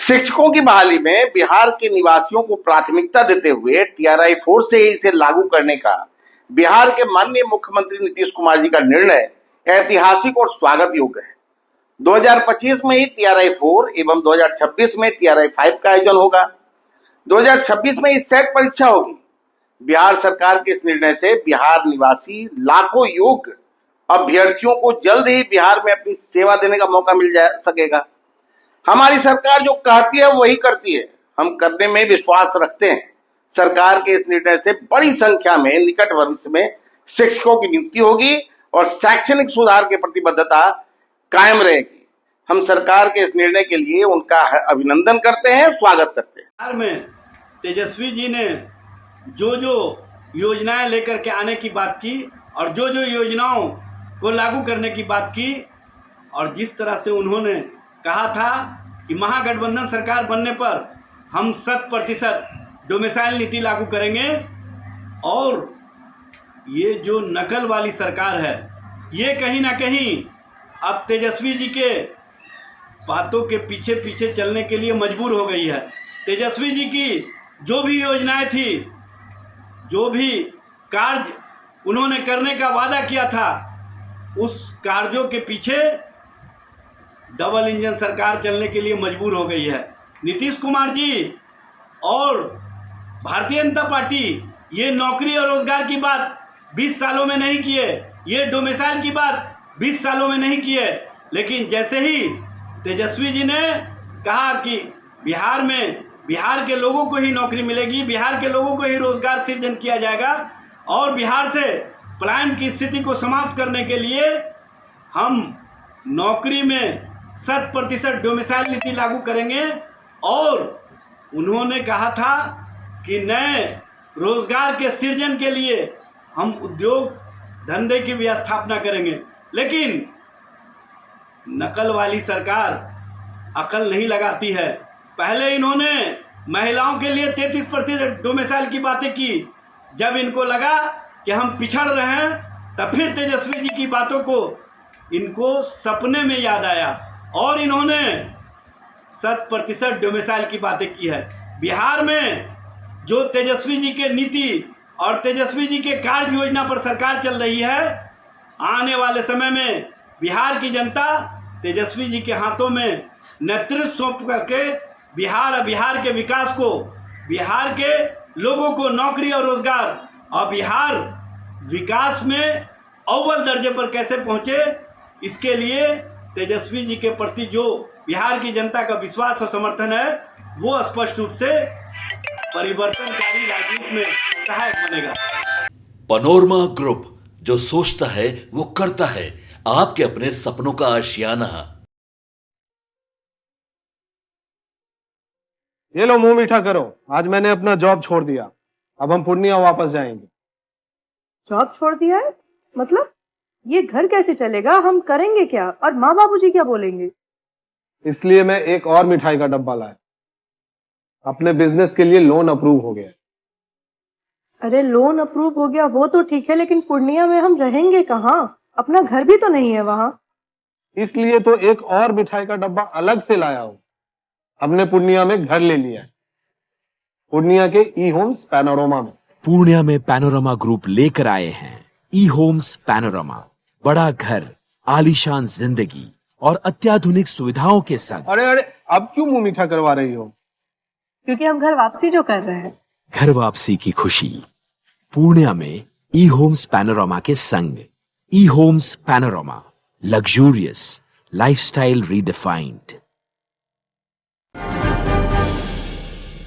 शिक्षकों की बहाली में बिहार के निवासियों को प्राथमिकता देते हुए TRI 4 से इसे लागू करने का बिहार के माननीय मुख्यमंत्री नीतीश कुमार जी का निर्णय ऐतिहासिक और स्वागत योग्य है। 2025 में ही TRI 4 एवं 2026 में TRI 5 का आयोजन होगा। 2026 में इस सेट परीक्षा होगी। बिहार सरकार के इस निर्णय से बिहार निवासी लाखों योग्य अभ्यर्थियों को जल्द ही बिहार में अपनी सेवा देने का मौका मिल जा सकेगा। हमारी सरकार जो कहती है वही करती है। हम करने में विश्वास रखते हैं। सरकार के इस निर्णय से बड़ी संख्या में निकट भविष्य में शिक्षकों की नियुक्ति होगी और शैक्षणिक सुधार की प्रतिबद्धता कायम रहेगी। हम सरकार के इस निर्णय के लिए उनका अभिनंदन करते हैं, स्वागत करते हैं। बिहार में तेजस्वी जी ने जो योजनाएं लेकर के आने की बात की और जो योजनाओं को लागू करने की बात की और जिस तरह से उन्होंने कहा था कि महागठबंधन सरकार बनने पर हम 100% डोमिसाइल नीति लागू करेंगे और ये जो नकल वाली सरकार है ये कहीं ना कहीं अब तेजस्वी जी के बातों के पीछे पीछे चलने के लिए मजबूर हो गई है। तेजस्वी जी की जो भी योजनाएं थी, जो भी कार्य उन्होंने करने का वादा किया था, उस कार्यों के पीछे डबल इंजन सरकार चलने के लिए मजबूर हो गई है। नीतीश कुमार जी और भारतीय जनता पार्टी ये नौकरी और रोजगार की बात 20 सालों में नहीं किए, ये डोमिसाइल की बात 20 सालों में नहीं किए, लेकिन जैसे ही तेजस्वी जी ने कहा कि बिहार के लोगों को ही नौकरी मिलेगी, बिहार के लोगों को ही रोजगार सृजन किया जाएगा और बिहार से पलायन की स्थिति को समाप्त करने के लिए हम नौकरी में 100% डोमिसाइल नीति लागू करेंगे और उन्होंने कहा था कि नए रोजगार के सृजन के लिए हम उद्योग धंधे की भी स्थापना करेंगे। लेकिन नकल वाली सरकार अकल नहीं लगाती है। पहले इन्होंने महिलाओं के लिए 33% डोमिसाइल की बातें की। जब इनको लगा कि हम पिछड़ रहे हैं तब फिर तेजस्वी जी की बातों को इनको सपने में याद आया और इन्होंने 100% डोमिसाइल की बातें की है। बिहार में जो तेजस्वी जी के नीति और तेजस्वी जी के कार्य योजना पर सरकार चल रही है, आने वाले समय में बिहार की जनता तेजस्वी जी के हाथों में नेतृत्व सौंप करके बिहार के विकास को, बिहार के लोगों को नौकरी और रोजगार और बिहार विकास में अव्वल दर्जे पर कैसे पहुंचे, इसके लिए तेजस्वी जी के प्रति जो बिहार की जनता का विश्वास और समर्थन है वो स्पष्ट रूप से परिवर्तनकारी राजनीति में सहायक बनेगा। पैनोरमा ग्रुप, जो सोचता है वो करता है। आपके अपने सपनों का आशियाना। ये लो, मुंह मीठा करो। आज मैंने अपना जॉब छोड़ दिया। अब हम पूर्णिया वापस जाएंगे। जॉब छोड़ दिया है? मतलब ये घर कैसे चलेगा? हम करेंगे क्या और माँ बाबूजी क्या बोलेंगे? इसलिए मैं एक और मिठाई का डब्बा लाया। अपने बिजनेस के लिए लोन अप्रूव हो गया। अरे लोन अप्रूव हो गया वो तो ठीक है, लेकिन पूर्णिया में हम रहेंगे कहाँ? अपना घर भी तो नहीं है वहाँ। इसलिए तो एक और मिठाई का डब्बा अलग से लाया हूँ। हमने पूर्णिया में घर ले लिया है, पूर्णिया के ई होम्स पैनोरमा में। पूर्णिया में पैनोरमा ग्रुप लेकर आए हैं ई होम्स पैनोरमा। बड़ा घर, आलीशान जिंदगी और अत्याधुनिक सुविधाओं के संग। अरे अब क्यों मुंह मीठा करवा रही हो? क्योंकि हम घर वापसी जो कर रहे हैं। घर वापसी की खुशी पूर्णिया में ई होम्स पैनोरमा के संग। ई Homes Panorama, luxurious lifestyle redefined.